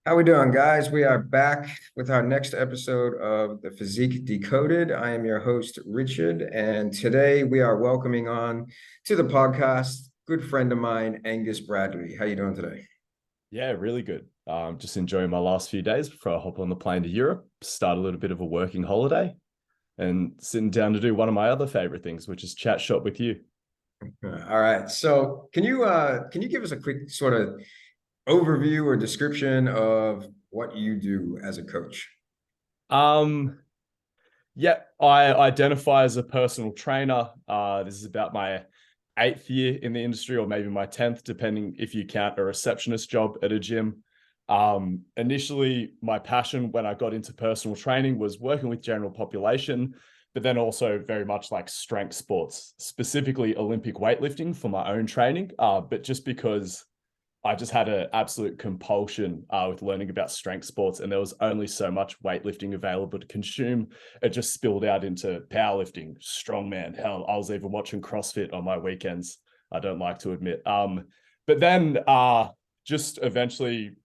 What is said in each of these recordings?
How we doing, guys? We are back with our next episode of the Physique Decoded. I am your host, Richard, and today we are welcoming on to the podcast good friend of mine, Angus Bradley. How you doing today? Yeah, really good. Just enjoying my last few days before I hop on the plane to Europe, start a little bit of a working holiday, and sitting down to do one of my other favorite things, which is chat shop with you. All right. So, can you give us a quick sort of overview or description of what you do as a coach? Um, yeah, I identify as a personal trainer. This is about my eighth year in the industry, or maybe my 10th, depending if you count a receptionist job at a gym. Initially, my passion when I got into personal training was working with general population, but then also very much like strength sports, specifically Olympic weightlifting for my own training. But just because I just had an absolute compulsion with learning about strength sports, and there was only so much weightlifting available to consume. It just spilled out into powerlifting, strongman. Hell, I was even watching CrossFit on my weekends. I don't like to admit. But then just eventually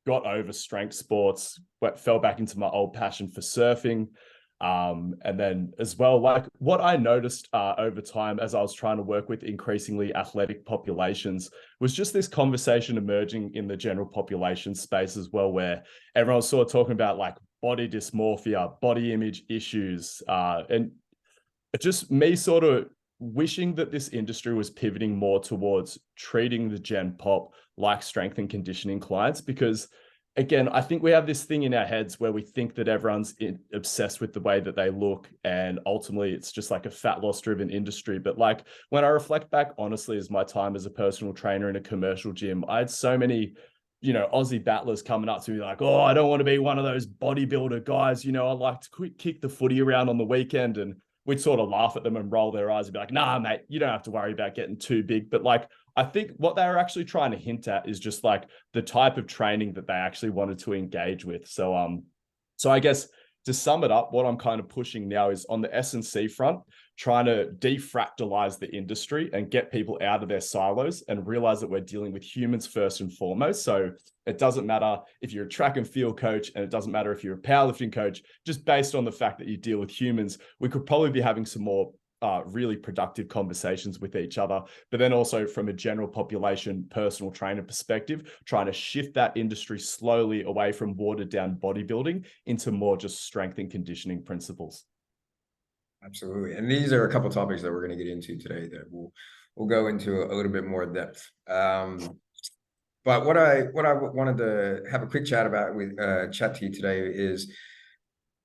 got over strength sports, fell back into my old passion for surfing. And then as well, like what I noticed over time as I was trying to work with increasingly athletic populations was just this conversation emerging in the general population space as well, where everyone's sort of talking about like body dysmorphia, body image issues, and just me sort of wishing that this industry was pivoting more towards treating the gen pop like strength and conditioning clients. Because again, I think we have this thing in our heads where we think that everyone's obsessed with the way that they look, and ultimately it's just like a fat loss driven industry. But like when I reflect back honestly as my time as a personal trainer in a commercial gym, I had so many Aussie battlers coming up to me like, oh, I don't want to be one of those bodybuilder guys. I like to quick kick the footy around on the weekend. And we'd sort of laugh at them and roll their eyes and be like, nah, mate, you don't have to worry about getting too big. But like, I think what they were actually trying to hint at is just like the type of training that they actually wanted to engage with. So I guess to sum it up, what I'm kind of pushing now is on the S&C front, trying to defractalize the industry and get people out of their silos and realize that we're dealing with humans first and foremost. So it doesn't matter if you're a track and field coach, and it doesn't matter if you're a powerlifting coach, just based on the fact that you deal with humans, we could probably be having some more really productive conversations with each other. But then also from a general population personal trainer perspective, trying to shift that industry slowly away from watered down bodybuilding into more just strength and conditioning principles. Absolutely. And these are a couple topics that we're going to get into today that we'll go into a little bit more depth. But what I wanted to have a quick chat about with chat to you today is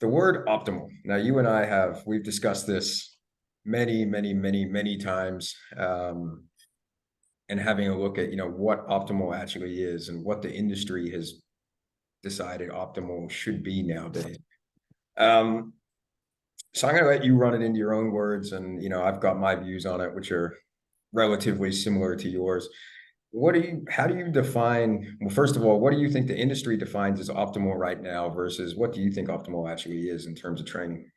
the word optimal. Now, you and I we've discussed this many times, and having a look at what optimal actually is and what the industry has decided optimal should be nowadays. Um, so I'm going to let you run it into your own words, and I've got my views on it, which are relatively similar to yours. How do you define, well, first of all, what do you think the industry defines as optimal right now versus what do you think optimal actually is in terms of training?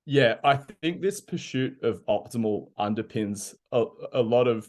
Yeah, I think this pursuit of optimal underpins a lot of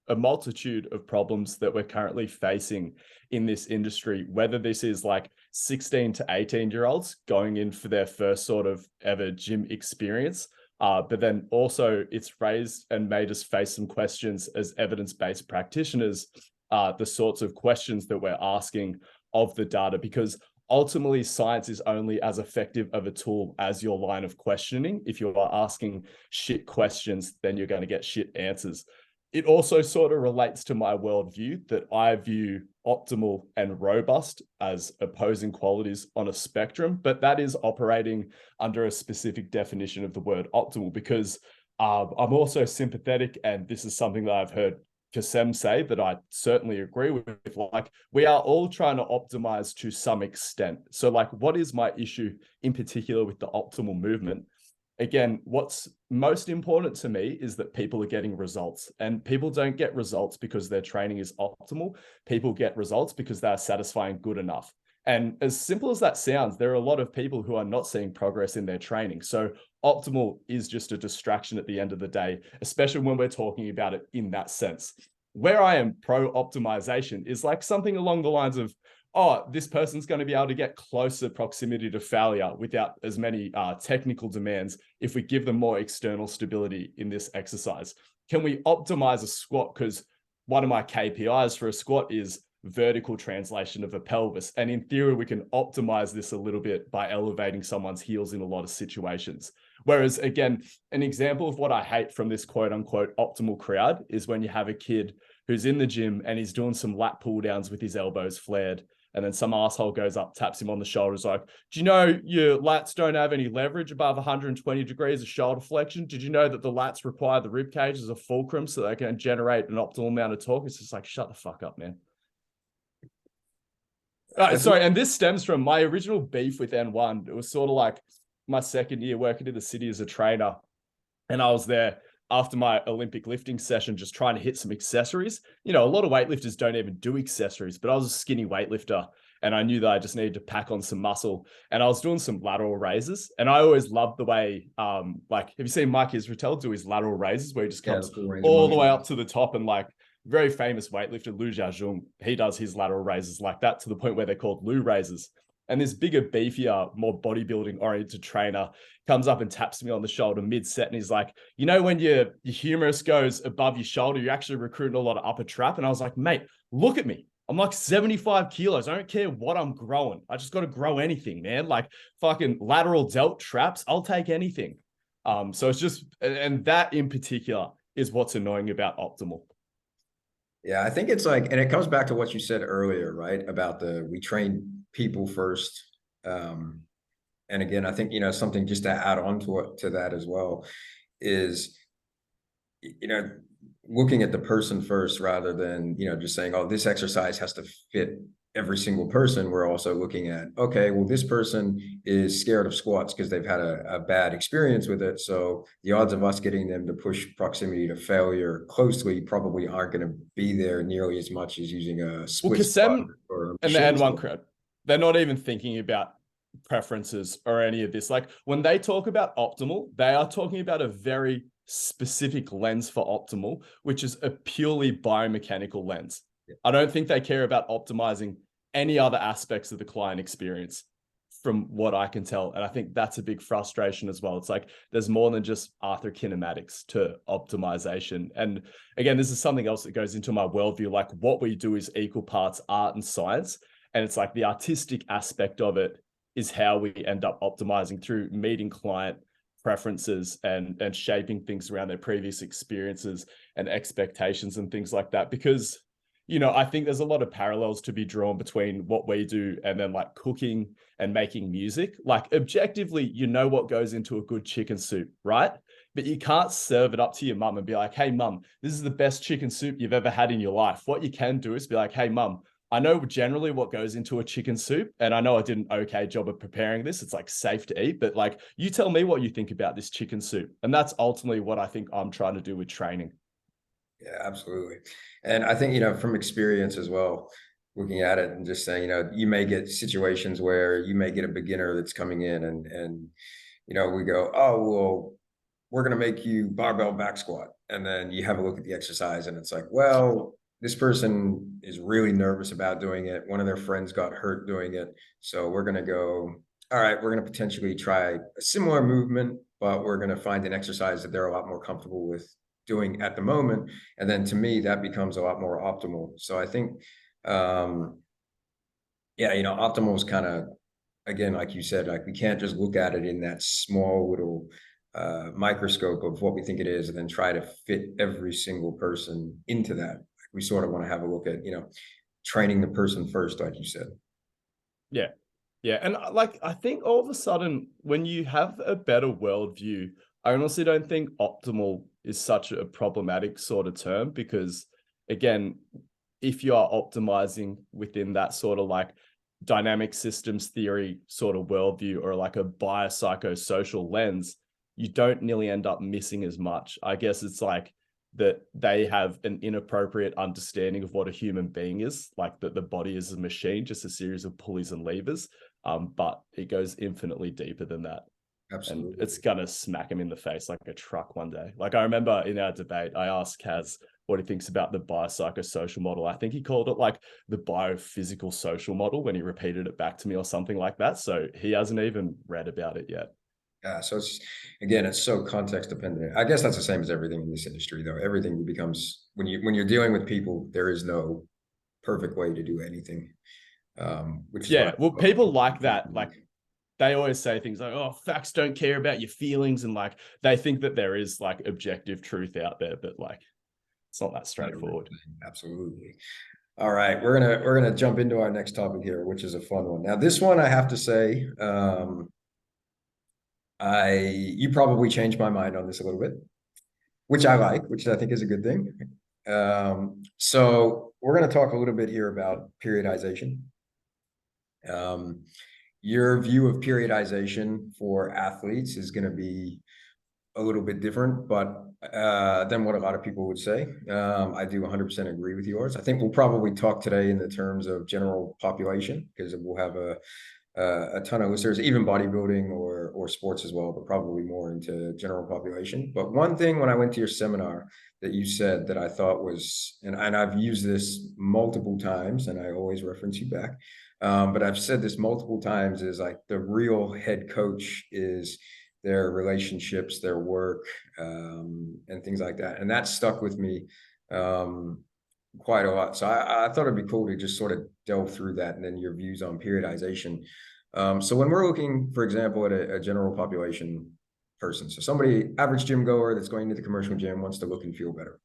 a multitude of problems that we're currently facing in this industry, whether this is like 16 to 18-year-olds going in for their first sort of ever gym experience. But then also it's raised and made us face some questions as evidence-based practitioners, the sorts of questions that we're asking of the data, because ultimately science is only as effective of a tool as your line of questioning. If you are asking shit questions, then you're going to get shit answers. It also sort of relates to my worldview that I view optimal and robust as opposing qualities on a spectrum, but that is operating under a specific definition of the word optimal, because I'm also sympathetic, and this is something that I've heard Kasem say that I certainly agree with. Like, we are all trying to optimize to some extent. So like, what is my issue in particular with the optimal movement? Again, what's most important to me is that people are getting results, and people don't get results because their training is optimal. People get results because they're satisfying good enough. And as simple as that sounds, there are a lot of people who are not seeing progress in their training. So optimal is just a distraction at the end of the day, especially when we're talking about it in that sense. Where I am pro optimization is like something along the lines of, oh, this person's going to be able to get closer proximity to failure without as many technical demands if we give them more external stability in this exercise. Can we optimize a squat? Because one of my KPIs for a squat is vertical translation of a pelvis. And in theory, we can optimize this a little bit by elevating someone's heels in a lot of situations. Whereas, again, an example of what I hate from this quote unquote optimal crowd is when you have a kid who's in the gym and he's doing some lat pull downs with his elbows flared. And then some asshole goes up, taps him on the shoulders like, do you know your lats don't have any leverage above 120 degrees of shoulder flexion? Did you know that the lats require the rib cage as a fulcrum so they can generate an optimal amount of torque? It's just like, shut the fuck up, man. Sorry, and this stems from my original beef with N1. It was sort of like my second year working in the city as a trainer. And I was there after my Olympic lifting session, just trying to hit some accessories. You know, a lot of weightlifters don't even do accessories, but I was a skinny weightlifter and I knew that I just needed to pack on some muscle. And I was doing some lateral raises. And I always loved the way, like, have you seen Mike Israetel do his lateral raises where he just comes all the way up to the top and like, very famous weightlifter, Lou Jiajun, he does his lateral raises like that to the point where they're called Lou raises. And this bigger, beefier, more bodybuilding oriented trainer comes up and taps me on the shoulder mid-set. And he's like, you know, when your humerus goes above your shoulder, you're actually recruiting a lot of upper trap. And I was like, mate, look at me. I'm like 75 kilos. I don't care what I'm growing. I just got to grow anything, man. Like fucking lateral delt traps. I'll take anything. So it's just, and that in particular is what's annoying about optimal. Yeah, I think it's like, and it comes back to what you said earlier, right? About we train people first. And again, I think, you know, something just to add on to that as well is, you know, looking at the person first rather than, you know, just saying, oh, this exercise has to fit every single person. We're also looking at, okay, well, this person is scared of squats because they've had a bad experience with it. So the odds of us getting them to push proximity to failure closely probably aren't going to be there nearly as much as using a split squat or and the N1 crowd, they're not even thinking about preferences or any of this. Like when they talk about optimal, they are talking about a very specific lens for optimal, which is a purely biomechanical lens. Yeah. I don't think they care about optimizing any other aspects of the client experience from what I can tell. And I think that's a big frustration as well. It's like there's more than just arthrokinematics to optimization. And again, this is something else that goes into my worldview. Like what we do is equal parts art and science. And it's like the artistic aspect of it is how we end up optimizing through meeting client preferences and shaping things around their previous experiences and expectations and things like that. Because, you know, I think there's a lot of parallels to be drawn between what we do and then like cooking and making music. Like objectively, you know what goes into a good chicken soup, right? But you can't serve it up to your mum and be like, hey, mum, this is the best chicken soup you've ever had in your life. What you can do is be like, hey, mum, I know generally what goes into a chicken soup, and I know I did an okay job of preparing this. It's like safe to eat, but like you tell me what you think about this chicken soup. And that's ultimately what I think I'm trying to do with training. Yeah, absolutely. And I think, you know, from experience as well, looking at it and just saying, you know, you may get situations where you may get a beginner that's coming in and you know, we go, oh, well, we're going to make you barbell back squat. And then you have a look at the exercise and it's like, well, this person is really nervous about doing it. One of their friends got hurt doing it. So we're going to go, all right, we're going to potentially try a similar movement, but we're going to find an exercise that they're a lot more comfortable with doing at the moment. And then to me, that becomes a lot more optimal. So I think, yeah, you know, optimal is kind of, again, like you said, like we can't just look at it in that small little microscope of what we think it is and then try to fit every single person into that. We sort of want to have a look at, you know, training the person first, like you said. Yeah. Yeah. And like, I think all of a sudden, when you have a better worldview, I honestly don't think optimal is such a problematic sort of term because, again, if you are optimizing within that sort of like dynamic systems theory sort of worldview or like a biopsychosocial lens, you don't nearly end up missing as much. I guess it's like that they have an inappropriate understanding of what a human being is, like that the body is a machine, just a series of pulleys and levers. But it goes infinitely deeper than that. Absolutely. And it's going to smack him in the face like a truck one day. Like I remember in our debate, I asked Kaz, what he thinks about the biopsychosocial model. I think he called it like the biophysical social model when he repeated it back to me or something like that. So he hasn't even read about it yet. Yeah, so it's so context dependent. I guess that's the same as everything in this industry, though. Everything becomes when you're dealing with people, there is no perfect way to do anything. Which is what Yeah, I well, love. people like that. Like they always say things like, "Oh, facts don't care about your feelings," and like they think that there is like objective truth out there, but like it's not that straightforward. Absolutely. All right, we're gonna jump into our next topic here, which is a fun one. Now, this one I have to say, you probably changed my mind on this a little bit, which I like, which I think is a good thing. So we're gonna talk a little bit here about periodization. Your view of periodization for athletes is going to be a little bit different, but than what a lot of people would say. I do 100% agree with yours. I think we'll probably talk today in the terms of general population because we'll have a ton of listeners, even bodybuilding or sports as well, but probably more into general population. But one thing when I went to your seminar that you said that I thought was, and I've used this multiple times, and I always reference you back, but I've said this multiple times, is like the real head coach is their relationships, their work, and things like that. And that stuck with me quite a lot. So I thought it'd be cool to just sort of delve through that and then your views on periodization. So when we're looking, for example, at a general population person, so somebody, average gym goer that's going to the commercial gym, wants to look and feel better.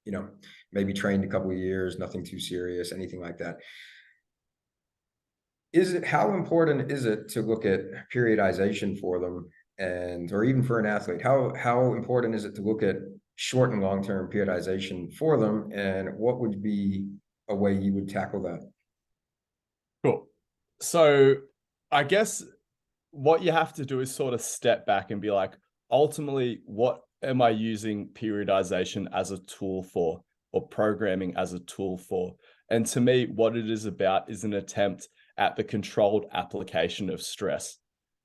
You know, maybe trained a couple of years, nothing too serious, anything like that. How important is it to look at periodization for them, or even for an athlete? How important is it to look at short and long-term periodization for them, and what would be a way you would tackle that? Cool. So I guess what you have to do is sort of step back and be like, ultimately, what am I using periodization as a tool for, or programming as a tool for? And to me, what it is about is an attempt at the controlled application of stress.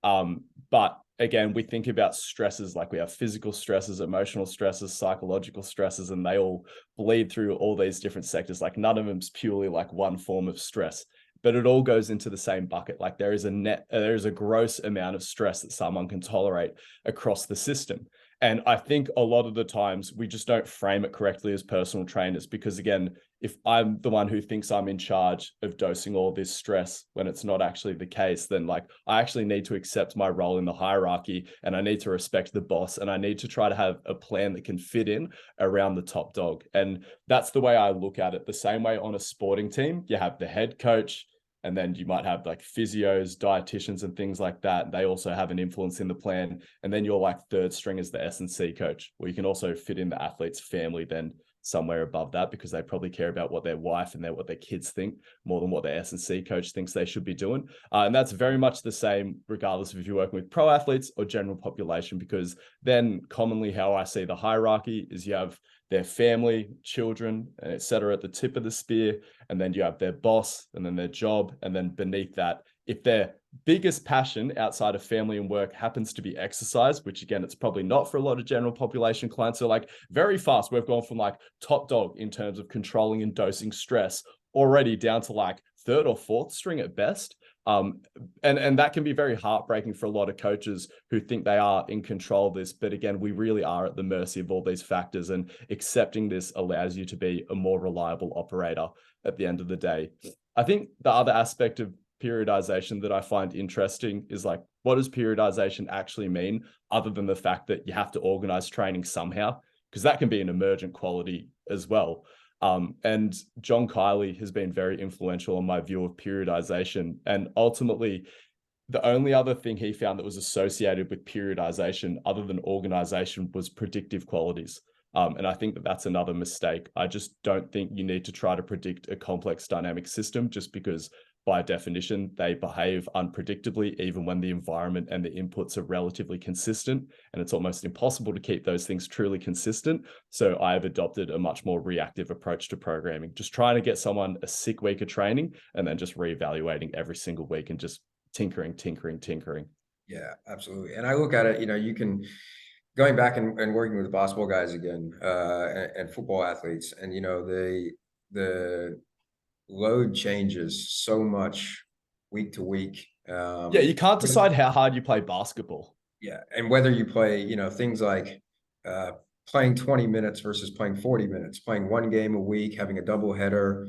But again, we think about stresses like we have physical stresses, emotional stresses, psychological stresses, and they all bleed through all these different sectors. Like none of them's purely like one form of stress, but it all goes into the same bucket. Like there is a gross amount of stress that someone can tolerate across the system. And I think a lot of the times we just don't frame it correctly as personal trainers, because again, if I'm the one who thinks I'm in charge of dosing all this stress when it's not actually the case, then like I actually need to accept my role in the hierarchy, and I need to respect the boss, and I need to try to have a plan that can fit in around the top dog. And that's the way I look at it. The same way on a sporting team, you have the head coach, and then you might have like physios, dietitians, and things like that. They also have an influence in the plan. And then your like third string is the S&C coach, where you can also fit in the athlete's family then somewhere above that, because they probably care about what their wife and what their kids think more than what their S&C coach thinks they should be doing. And that's very much the same regardless of if you're working with pro athletes or general population, because then commonly how I see the hierarchy is you have their family, children, etc. at the tip of the spear, and then you have their boss, and then their job, and then beneath that, if their biggest passion outside of family and work happens to be exercise, which again, it's probably not for a lot of general population clients. So like very fast, we've gone from like top dog in terms of controlling and dosing stress already down to like third or fourth string at best. And that can be very heartbreaking for a lot of coaches who think they are in control of this. But again, we really are at the mercy of all these factors, and accepting this allows you to be a more reliable operator at the end of the day. I think the other aspect of periodization that I find interesting is like, what does periodization actually mean, other than the fact that you have to organize training somehow? Because that can be an emergent quality as well. And John Kiley has been very influential on my view of periodization. And ultimately, the only other thing he found that was associated with periodization other than organization was predictive qualities. And I think that that's another mistake. I just don't think you need to try to predict a complex dynamic system just because by definition, they behave unpredictably, even when the environment and the inputs are relatively consistent. And it's almost impossible to keep those things truly consistent. So I have adopted a much more reactive approach to programming, just trying to get someone a sick week of training and then just reevaluating every single week and just tinkering. Yeah, absolutely. And I look at it, going back and working with the basketball guys again, and football athletes, and the load changes so much week to week. Yeah, you can't decide how hard you play basketball. Yeah, and whether you play, things like uh, playing 20 minutes versus playing 40 minutes, playing one game a week, having a double header,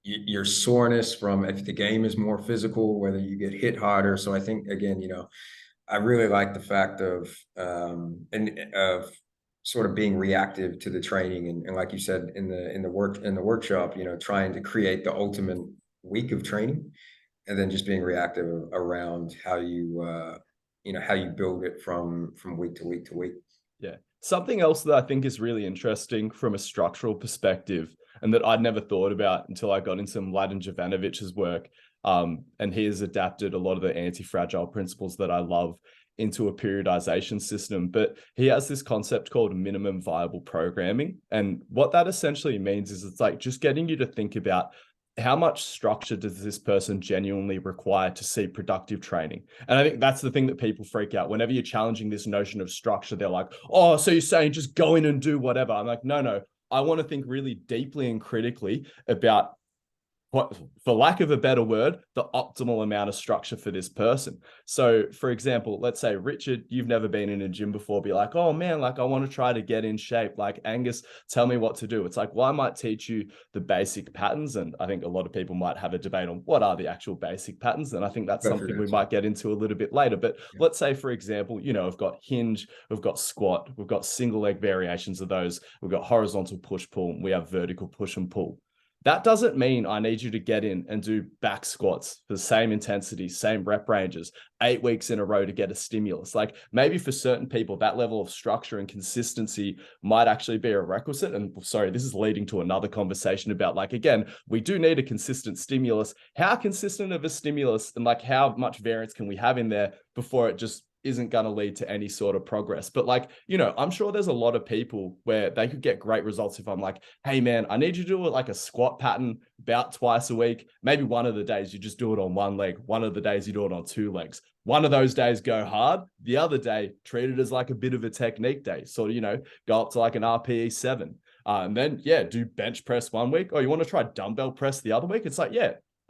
your soreness from if the game is more physical, whether you get hit harder. So I think again, I really like the fact of and of sort of being reactive to the training and like you said in the workshop, trying to create the ultimate week of training and then just being reactive around how you build it from week to week to week. Yeah. Something else that I think is really interesting from a structural perspective, and that I'd never thought about until I got into Mladen Jovanović's work. And he has adapted a lot of the anti-fragile principles that I love into a periodization system. But he has this concept called minimum viable programming. And what that essentially means is it's like just getting you to think about how much structure does this person genuinely require to see productive training? And I think that's the thing that people freak out. Whenever you're challenging this notion of structure, they're like, oh, so you're saying just go in and do whatever. I'm like, no. I want to think really deeply and critically about what, for lack of a better word, the optimal amount of structure for this person. So, for example, let's say, Richard, you've never been in a gym before, be like, oh man, like I want to try to get in shape. Like, Angus, tell me what to do. It's like, well, I might teach you the basic patterns. And I think a lot of people might have a debate on what are the actual basic patterns. And I think that's something we might get into a little bit later. But let's say, for example, we've got hinge, we've got squat, we've got single leg variations of those, we've got horizontal push pull, we have vertical push and pull. That doesn't mean I need you to get in and do back squats for the same intensity, same rep ranges, 8 weeks in a row to get a stimulus. Like maybe for certain people, that level of structure and consistency might actually be a requisite. And sorry, this is leading to another conversation about like, again, we do need a consistent stimulus. How consistent of a stimulus and like how much variance can we have in there before it just isn't going to lead to any sort of progress? But like, I'm sure there's a lot of people where they could get great results if I'm like, hey man, I need you to do it like a squat pattern about twice a week. Maybe one of the days you just do it on one leg. One of the days you do it on 2 legs. One of those days go hard. The other day, treat it as like a bit of a technique day. Sort of, go up to like an RPE 7. And then, do bench press 1 week. Or you want to try dumbbell press the other week? It's like,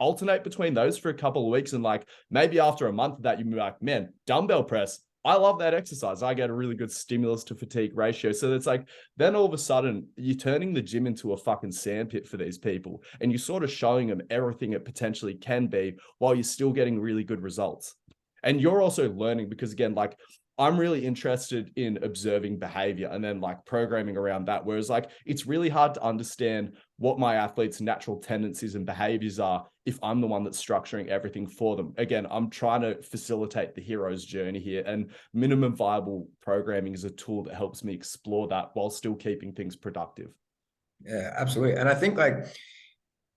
alternate between those for a couple of weeks. And like maybe after a month of that, you'd be like, man, dumbbell press, I love that exercise. I get a really good stimulus to fatigue ratio. So it's like, then all of a sudden you're turning the gym into a fucking sandpit for these people. And you're sort of showing them everything it potentially can be while you're still getting really good results. And you're also learning because again, like I'm really interested in observing behavior and then like programming around that. Whereas like, it's really hard to understand what my athletes' natural tendencies and behaviors are if I'm the one that's structuring everything for them. Again, I'm trying to facilitate the hero's journey here, and minimum viable programming is a tool that helps me explore that while still keeping things productive. Yeah, absolutely. And I think like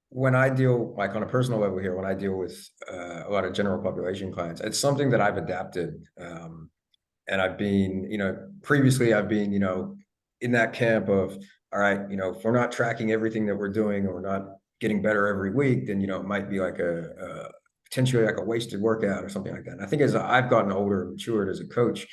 when I deal like on a personal level here, when I deal with a lot of general population clients, it's something that I've adapted. And I've been, previously I've been, in that camp of, all right, if we're not tracking everything that we're doing or we're not getting better every week, then, it might be like a potentially like a wasted workout or something like that. And I think as I've gotten older and matured as a coach,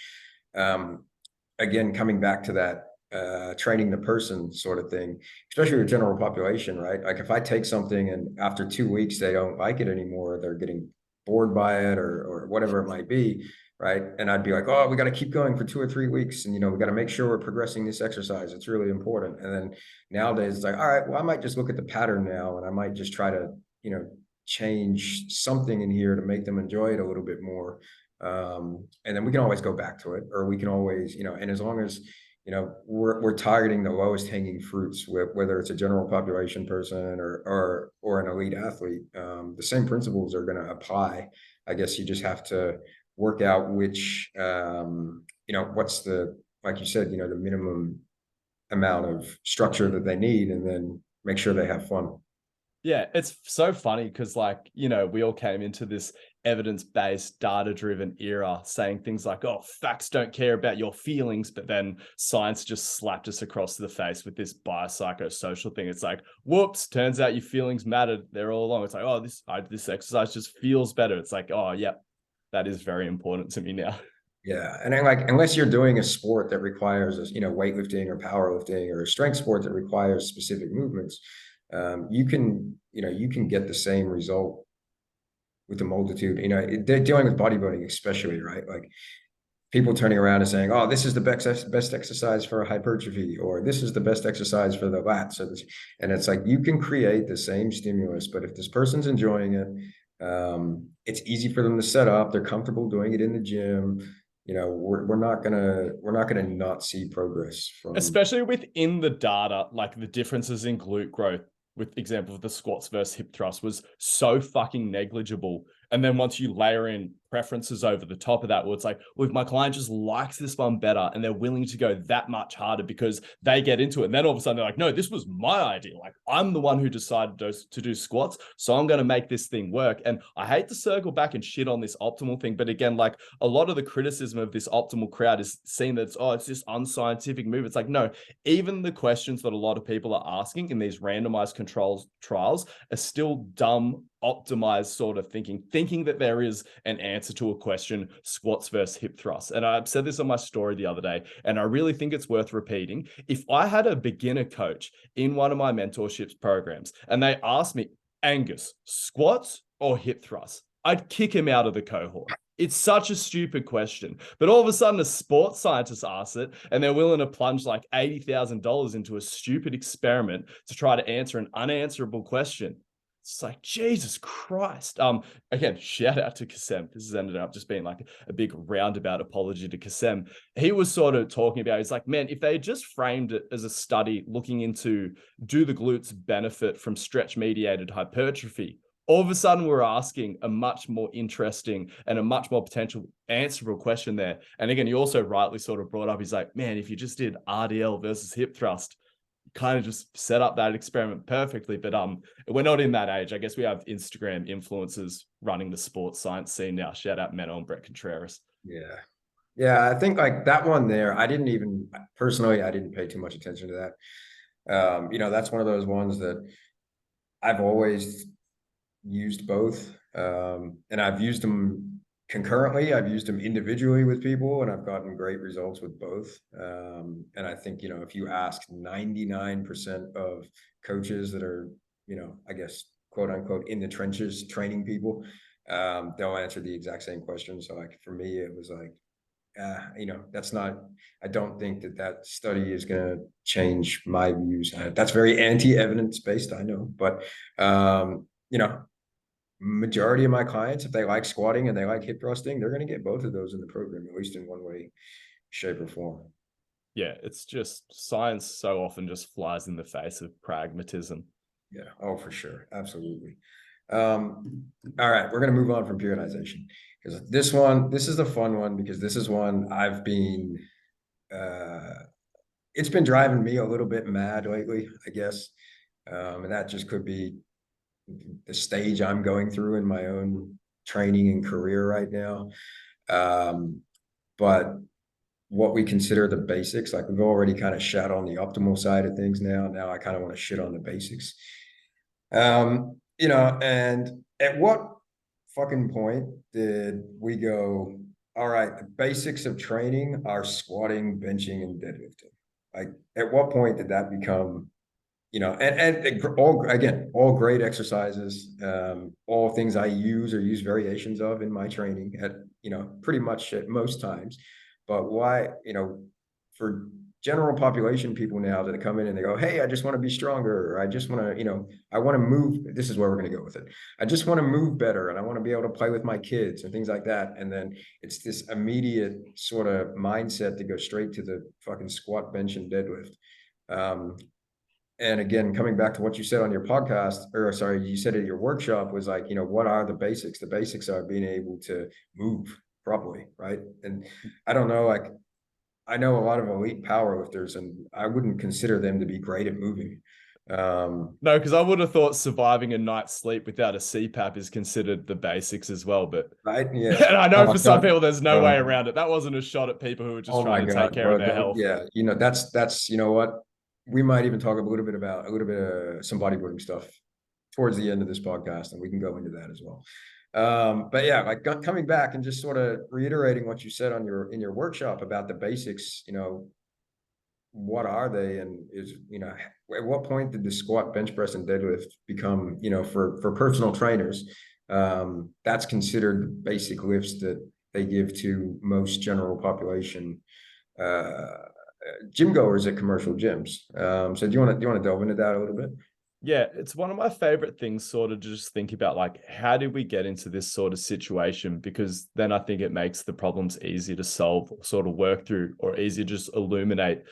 again, coming back to that, training the person sort of thing, especially with general population, right? Like if I take something and after 2 weeks, they don't like it anymore, they're getting bored by it or whatever it might be. Right. And I'd be like, oh, we got to keep going for 2 or 3 weeks. And, we got to make sure we're progressing this exercise. It's really important. And then nowadays it's like, all right, well, I might just look at the pattern now and I might just try to, change something in here to make them enjoy it a little bit more. And then we can always go back to it, or we can always, and as long as, we're targeting the lowest hanging fruits, whether it's a general population person or an elite athlete, the same principles are going to apply. I guess you just have to work out which, what's like you said, the minimum amount of structure that they need, and then make sure they have fun. Yeah, it's so funny because like, we all came into this evidence-based, data-driven era saying things like, oh, facts don't care about your feelings, but then science just slapped us across the face with this biopsychosocial thing. It's like, whoops, turns out your feelings mattered. They're all along. It's like, oh, this exercise just feels better. It's like, oh, yeah, that is very important to me now. Yeah, and then like unless you're doing a sport that requires, weightlifting or powerlifting or a strength sport that requires specific movements, you can get the same result with a multitude. They're dealing with bodybuilding, especially, right? Like people turning around and saying, "Oh, this is the best exercise for hypertrophy," or "This is the best exercise for the lats." And it's like you can create the same stimulus, but if this person's enjoying it, it's easy for them to set up. They're comfortable doing it in the gym. We're not gonna not see progress from. Especially within the data, like the differences in glute growth, with example of the squats versus hip thrust, was so fucking negligible. And then once you layer in preferences over the top of that, well, it's like, well, if my client just likes this one better and they're willing to go that much harder because they get into it, and then all of a sudden they're like, no, this was my idea. Like, I'm the one who decided to do squats, so I'm going to make this thing work. And I hate to circle back and shit on this optimal thing, but again, like a lot of the criticism of this optimal crowd is seen that it's this unscientific move. It's like, no, even the questions that a lot of people are asking in these randomized controls trials are still dumb, optimized sort of thinking that there is an answer to a question, squats versus hip thrust. And I said this on my story the other day, and I really think it's worth repeating. If I had a beginner coach in one of my mentorships programs and they asked me, Angus, squats or hip thrust, I'd kick him out of the cohort. It's such a stupid question. But all of a sudden, a sports scientist asks it, and they're willing to plunge like $80,000 into a stupid experiment to try to answer an unanswerable question. It's like, Jesus Christ. Again, shout out to Kasem. This has ended up just being like a big roundabout apology to Kasem. He was sort of talking about, he's like, man, if they just framed it as a study looking into, do the glutes benefit from stretch mediated hypertrophy? All of a sudden, we're asking a much more interesting and a much more potential answerable question there. And again, you also rightly sort of brought up, he's like, man, if you just did RDL versus hip thrust, kind of just set up that experiment perfectly. But we're not in that age. I guess we have Instagram influencers running the sports science scene now. Shout out Menno and Brett Contreras. Yeah. Yeah, I think like that one there, I didn't pay too much attention to that. That's one of those ones that I've always used both. And I've used them concurrently. I've used them individually with people, and I've gotten great results with both. And I think, if you ask 99% of coaches that are, I guess, quote unquote, in the trenches training people, they'll answer the exact same question. So like for me, it was like, that's not, I don't think that study is going to change my views. That's very anti-evidence based, I know, but, majority of my clients, if they like squatting and they like hip thrusting, they're going to get both of those in the program, at least in one way, shape, or form. Yeah, it's just science so often just flies in the face of pragmatism. Yeah. Oh, for sure. Absolutely. All right. We're going to move on from periodization because this is the fun one because this is one it's been driving me a little bit mad lately, I guess. And that just could be the stage I'm going through in my own training and career right now. But what we consider the basics, like we've already kind of shat on the optimal side of things now. Now I kind of want to shit on the basics. And at what fucking point did we go, all right, the basics of training are squatting, benching, and deadlifting? Like, at what point did that become, and all great exercises, all things I use or use variations of in my training at, pretty much at most times. But why, for general population people now that come in and they go, hey, I just want to be stronger, or I just want to, I want to move. This is where we're going to go with it. I just want to move better and I want to be able to play with my kids and things like that. And then it's this immediate sort of mindset to go straight to the fucking squat, bench, and deadlift. And again, coming back to what you said on your podcast, or sorry, you said at your workshop, was like, what are the basics? The basics are being able to move properly, right? And I don't know, like, I know a lot of elite powerlifters, and I wouldn't consider them to be great at moving. No, because I would have thought surviving a night's sleep without a CPAP is considered the basics as well. But right, yeah. and I know Oh for some God. people, there's no way around it. That wasn't a shot at people who were just Oh my trying to take God, care bro. of their health. Yeah, that's what we might even talk a little bit about, a little bit of some bodybuilding stuff towards the end of this podcast, and we can go into that as well. But yeah, like coming back and just sort of reiterating what you said on in your workshop about the basics, what are they, and at what point did the squat, bench press, and deadlift become, for personal trainers, that's considered the basic lifts that they give to most general population gym goers at commercial gyms. So do you want to delve into that a little bit? Yeah, it's one of my favorite things, sort of just think about like, how did we get into this sort of situation? Because then I think it makes the problems easier to solve, or sort of work through, or easier to just illuminate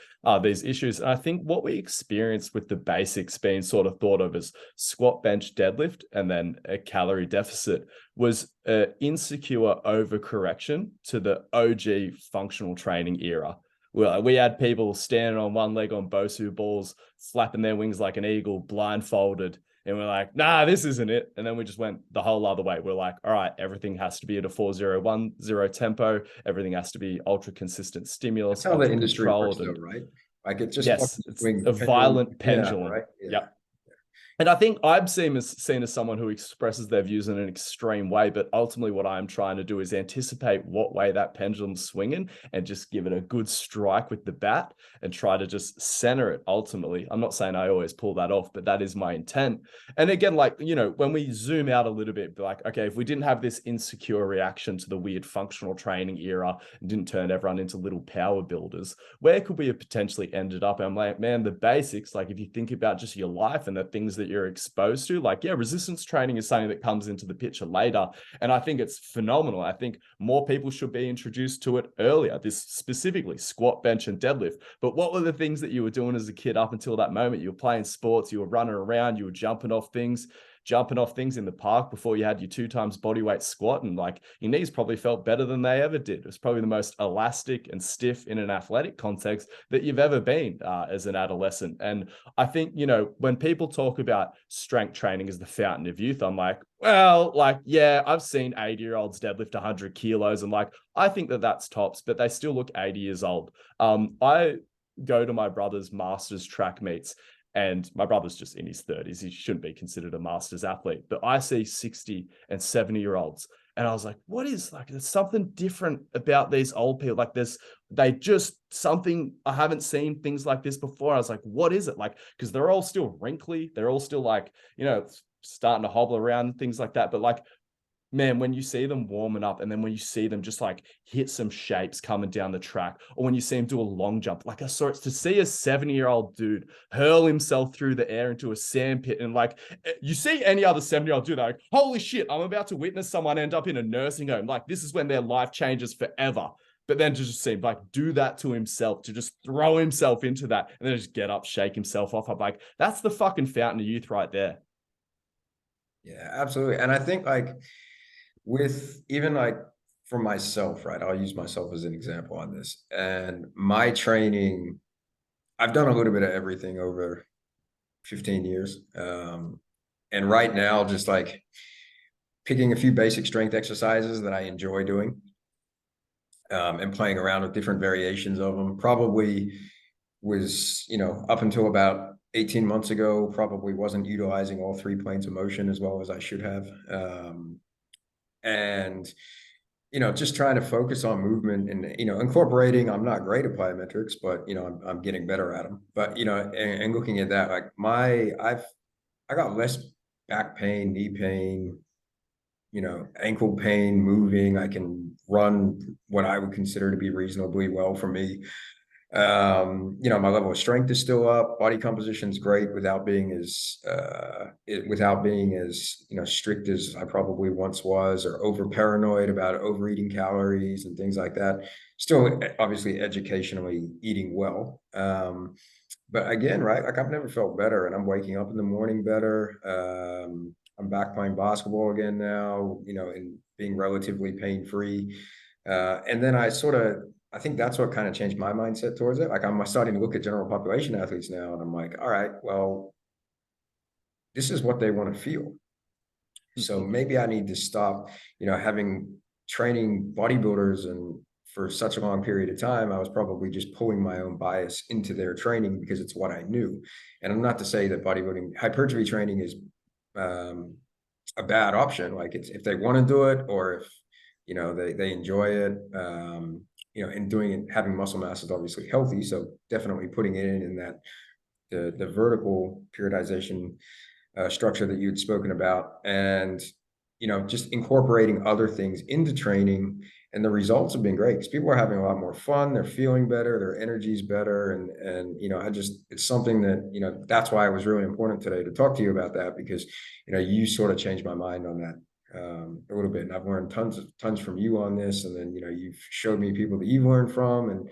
these issues. And I think what we experienced with the basics being sort of thought of as squat, bench, deadlift, and then a calorie deficit was an insecure overcorrection to the OG functional training era. Well, we had people standing on one leg on Bosu balls, flapping their wings like an eagle, blindfolded. And we're like, nah, this isn't it. And then we just went the whole other way. We're like, all right, everything has to be at a 4-0-1-0 tempo. Everything has to be ultra consistent That's stimulus, how the ultra industry works, controlled. though, And right? Like it just yes, fucking it's swings a pendulum. violent Yeah, pendulum. right. Yeah. Yep. And I think I'm seen as someone who expresses their views in an extreme way, but ultimately what I'm trying to do is anticipate what way that pendulum's swinging and just give it a good strike with the bat and try to just center it ultimately. I'm not saying I always pull that off, but that is my intent. And again, like, when we zoom out a little bit, like, okay, if we didn't have this insecure reaction to the weird functional training era and didn't turn everyone into little power builders, where could we have potentially ended up? And I'm like, man, the basics, like if you think about just your life and the things that you're exposed to, like, yeah, resistance training is something that comes into the picture later. And I think it's phenomenal. I think more people should be introduced to it earlier, this specifically squat, bench, and deadlift. But what were the things that you were doing as a kid up until that moment? You were playing sports, you were running around, you were jumping off things in the park before you had your 2 times body weight squat, and like your knees probably felt better than they ever did. It was probably the most elastic and stiff in an athletic context that you've ever been as an adolescent. And I think, when people talk about strength training as the fountain of youth, I'm like, well, like, yeah, I've seen 80-year-olds deadlift 100 kilos, and like, I think that that's tops, but they still look 80 years old. I go to my brother's master's track meets, and my brother's just in his 30s. He shouldn't be considered a master's athlete, but I see 60 and 70-year-olds. And I was like, what is, like, there's something different about these old people. Like they just something, I haven't seen things like this before. I was like, what is it? Like, because they're all still wrinkly. They're all still like, starting to hobble around, things like that. But like, man, when you see them warming up, and then when you see them just like hit some shapes coming down the track, or when you see him do a long jump, like I saw it, to see a 70-year-old dude hurl himself through the air into a sand pit, and like, you see any other 70-year-old do that, like, holy shit, I'm about to witness someone end up in a nursing home. Like, this is when their life changes forever. But then to just see him like do that to himself, to just throw himself into that and then just get up, shake himself off. I'm like, that's the fucking fountain of youth right there. Yeah, absolutely. And I think like with even like for myself, right? I'll use myself as an example on this. And my training, I've done a little bit of everything over 15 years. And right now, just like picking a few basic strength exercises that I enjoy doing, and playing around with different variations of them. Probably was, up until about 18 months ago, probably wasn't utilizing all 3 planes of motion as well as I should have. And just trying to focus on movement and, incorporating, I'm not great at plyometrics, but, I'm getting better at them. But, and looking at that, like I got less back pain, knee pain, ankle pain, moving. I can run what I would consider to be reasonably well for me. My level of strength is still up. Body composition is great without being as strict as I probably once was, or over paranoid about overeating calories and things like that. Still, obviously, educationally eating well. But again, right, like I've never felt better, and I'm waking up in the morning better. I'm back playing basketball again now, and being relatively pain-free. And then I think that's what kind of changed my mindset towards it. Like I'm starting to look at general population athletes now, and I'm like, all right, well, this is what they want to feel. So maybe I need to stop, having training bodybuilders, and for such a long period of time, I was probably just pulling my own bias into their training because it's what I knew. And I'm not to say that bodybuilding hypertrophy training is a bad option. Like it's, if they want to do it, or if, you know, they enjoy it, you know, and doing it, having muscle mass is obviously healthy. So definitely putting it in that, the vertical periodization structure that you'd spoken about, and, you know, just incorporating other things into training. And the results have been great because people are having a lot more fun. They're feeling better. Their energy's better. And, you know, it's something that, you know, that's why it was really important today to talk to you about that, because, you know, you sort of changed my mind on that a little bit. And I've learned tons from you on this. And then, you know, you've showed me people that you've learned from, and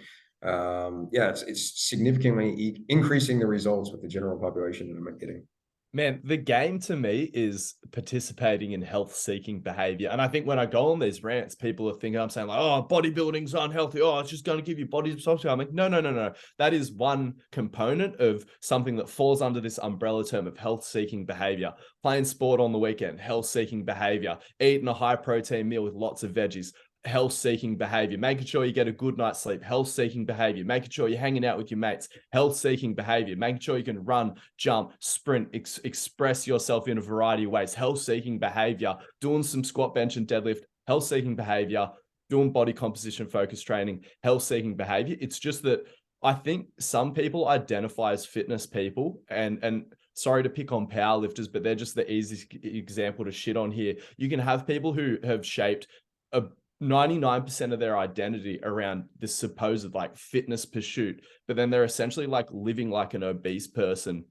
yeah, it's significantly increasing the results with the general population that I'm getting. Man, the game to me is participating in health-seeking behavior. And I think when I go on these rants, people are thinking I'm saying like, oh, bodybuilding's unhealthy. Oh, it's just going to give you body dysmorphia. I'm like, no. That is one component of something that falls under this umbrella term of health-seeking behavior. Playing sport on the weekend, health-seeking behavior. Eating a high-protein meal with lots of veggies, health-seeking behavior, making sure you get a good night's sleep, health-seeking behavior, making sure you're hanging out with your mates, health-seeking behavior, making sure you can run, jump, sprint, express yourself in a variety of ways, health-seeking behavior, doing some squat, bench, and deadlift, health-seeking behavior, doing body composition focus training, health-seeking behavior. It's just that I think some people identify as fitness people, and sorry to pick on powerlifters, but they're just the easiest example to shit on here. You can have people who have shaped a 99% of their identity around this supposed like fitness pursuit, but then they're essentially like living like an obese person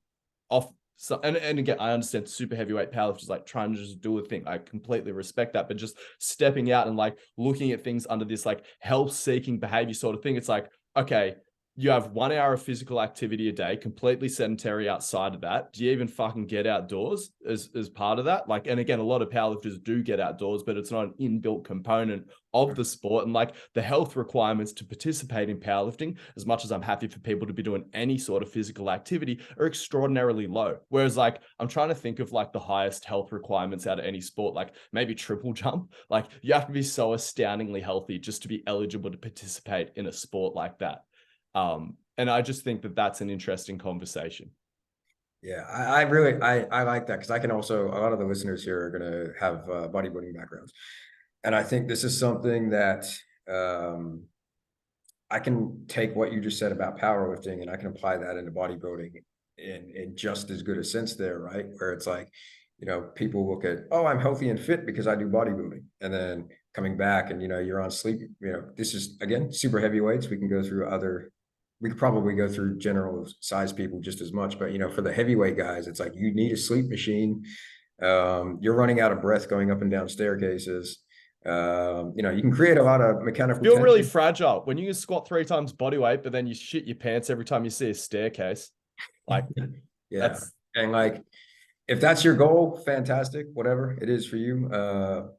off. So, and again, I understand super heavyweight powerlifters like trying to just do a thing. I completely respect that, but just stepping out and like looking at things under this like health-seeking behavior sort of thing, it's like, okay, you have 1 hour of physical activity a day, completely sedentary outside of that. Do you even fucking get outdoors as part of that? Like, and again, a lot of powerlifters do get outdoors, but it's not an inbuilt component of the sport. And like the health requirements to participate in powerlifting, as much as I'm happy for people to be doing any sort of physical activity, are extraordinarily low. Whereas like, I'm trying to think of like the highest health requirements out of any sport, like maybe triple jump. Like you have to be so astoundingly healthy just to be eligible to participate in a sport like that. And I just think that that's an interesting conversation. Yeah, I really like that, because I can also, a lot of the listeners here are going to have bodybuilding backgrounds, and I think this is something that I can take what you just said about powerlifting and I can apply that into bodybuilding in just as good a sense there, right? Where it's like, you know, people look at, oh, I'm healthy and fit because I do bodybuilding, and then coming back and, you know, you're on sleep, you know, this is again super heavyweights. We could probably go through general size people just as much, but, you know, for the heavyweight guys, it's like you need a sleep machine. You're running out of breath going up and down staircases. You know, you can create a lot of mechanical Feel really tension. fragile when you squat 3 times body weight, but then you shit your pants every time you see a staircase. Like Yeah. that's And like, if that's your goal, fantastic, whatever it is for you,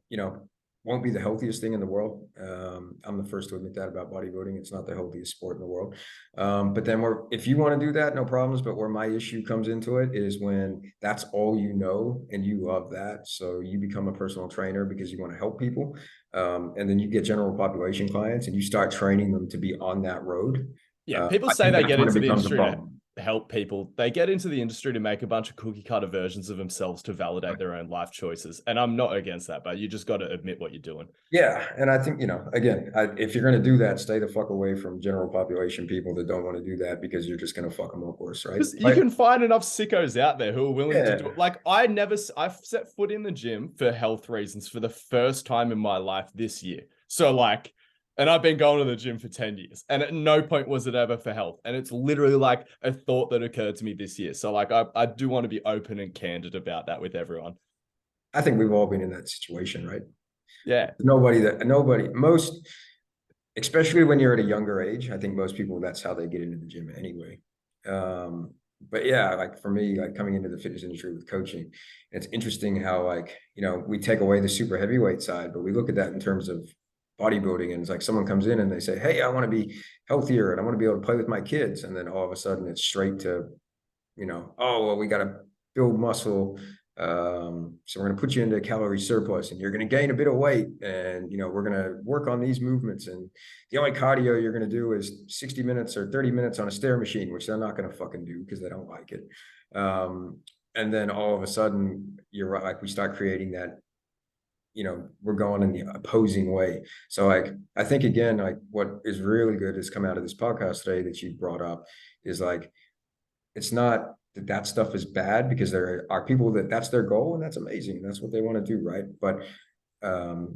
you know, won't be the healthiest thing in the world. I'm the first to admit that about bodybuilding. It's not the healthiest sport in the world. But then if you want to do that, no problems. But where my issue comes into it is when that's all you know and you love that. So you become a personal trainer because you want to help people. And then you get general population clients and you start training them to be on that road. yeah. People I say think they that's get when it into the becomes a industry to problem. help people. They get into the industry to make a bunch of cookie cutter versions of themselves to validate their own life choices. And I'm not against that, but you just got to admit what you're doing. Yeah, and I think, you know, again, if you're going to do that, stay the fuck away from general population people that don't want to do that, because you're just going to fuck them up worse, right? Because you can find enough sickos out there who are willing to do Yeah, it. Like I've set foot in the gym for health reasons for the first time in my life this year. So like, and I've been going to the gym for 10 years and at no point was it ever for health. And it's literally like a thought that occurred to me this year. So like, I do want to be open and candid about that with everyone. I think we've all been in that situation, right? Yeah. Most, especially when you're at a younger age, I think most people, that's how they get into the gym anyway. But yeah, like for me, like coming into the fitness industry with coaching, it's interesting how, like, you know, we take away the super heavyweight side, but we look at that in terms of bodybuilding, and it's like someone comes in and they say, hey, I want to be healthier and I want to be able to play with my kids, and then all of a sudden it's straight to, you know, oh, well, we got to build muscle. So we're going to put you into a calorie surplus and you're going to gain a bit of weight. And, you know, we're going to work on these movements. And the only cardio you're going to do is 60 minutes or 30 minutes on a stair machine, which they're not going to fucking do because they don't like it. And then all of a sudden, you're right, like we start creating that, we're going in the opposing way. So like, I think again, like what is really good has come out of this podcast today that you brought up is like, it's not that that stuff is bad, because there are people that that's their goal and that's amazing. That's what they want to do. Right. But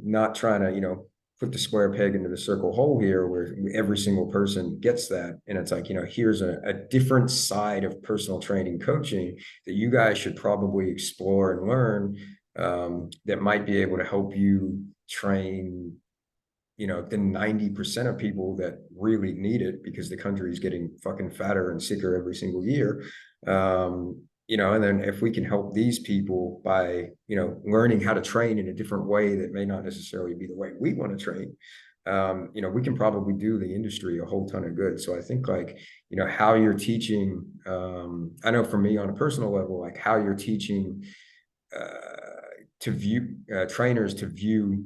not trying to, put the square peg into the circle hole here where every single person gets that. And it's like, here's a different side of personal training coaching that you guys should probably explore and learn, that might be able to help you train, the 90% of people that really need it, because the country is getting fucking fatter and sicker every single year. And then if we can help these people by, learning how to train in a different way that may not necessarily be the way we want to train, we can probably do the industry a whole ton of good. So I think like, how you're teaching, I know for me on a personal level, like how you're teaching to view trainers to view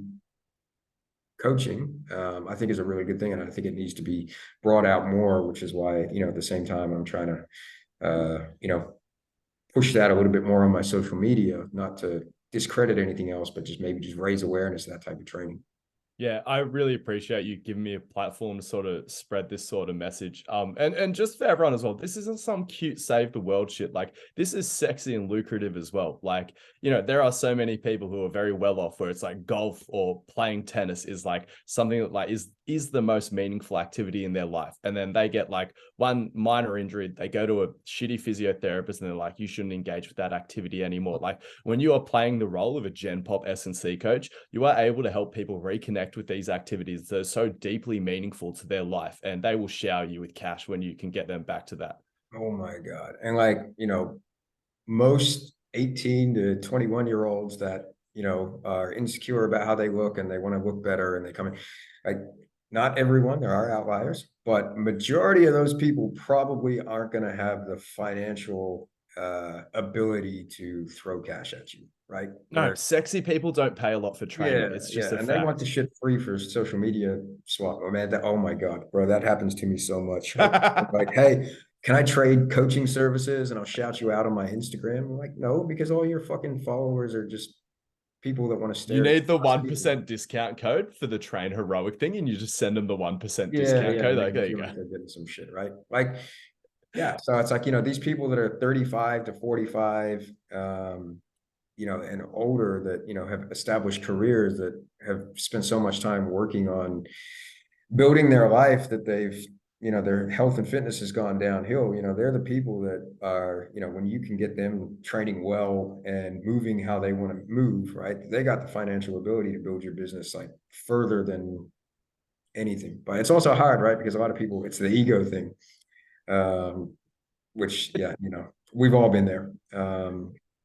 coaching, I think is a really good thing. And I think it needs to be brought out more, which is why, at the same time, I'm trying to, push that a little bit more on my social media, not to discredit anything else, but maybe just raise awareness of that type of training. Yeah, I really appreciate you giving me a platform to sort of spread this sort of message. And just for everyone as well, this isn't some cute save the world shit. Like, this is sexy and lucrative as well. Like, there are so many people who are very well off where it's like golf or playing tennis is like something that like is the most meaningful activity in their life. And then they get like one minor injury, they go to a shitty physiotherapist and they're like, you shouldn't engage with that activity anymore. Like, when you are playing the role of a Gen Pop S&C coach, you are able to help people reconnect with these activities that are so deeply meaningful to their life, and they will shower you with cash when you can get them back to that. Oh my God. And like, most 18 to 21-year-olds that, are insecure about how they look and they want to look better and they come in, like, not everyone, there are outliers, but majority of those people probably aren't going to have the financial ability to throw cash at you, right? No, sexy people don't pay a lot for training. It's just a and fact. they want the shit free for social media swap. Oh man, oh my God, bro, that happens to me so much. Like, hey, can I trade coaching services and I'll shout you out on my Instagram? I'm like, no, because all your fucking followers are just people that want to You stare at need the you. 1% discount code for the train heroic thing, and you just send them the 1% Yeah, discount yeah, code. make Like, them there you feel go. like they're getting some shit, right? Like, yeah. So it's like, these people that are 35 to 45, and older that, have established careers that have spent so much time working on building their life that they've, their health and fitness has gone downhill. They're the people that are, when you can get them training well and moving how they want to move, right? They got the financial ability to build your business like further than anything. But it's also hard, right? Because a lot of people, it's the ego thing, which, yeah, we've all been there.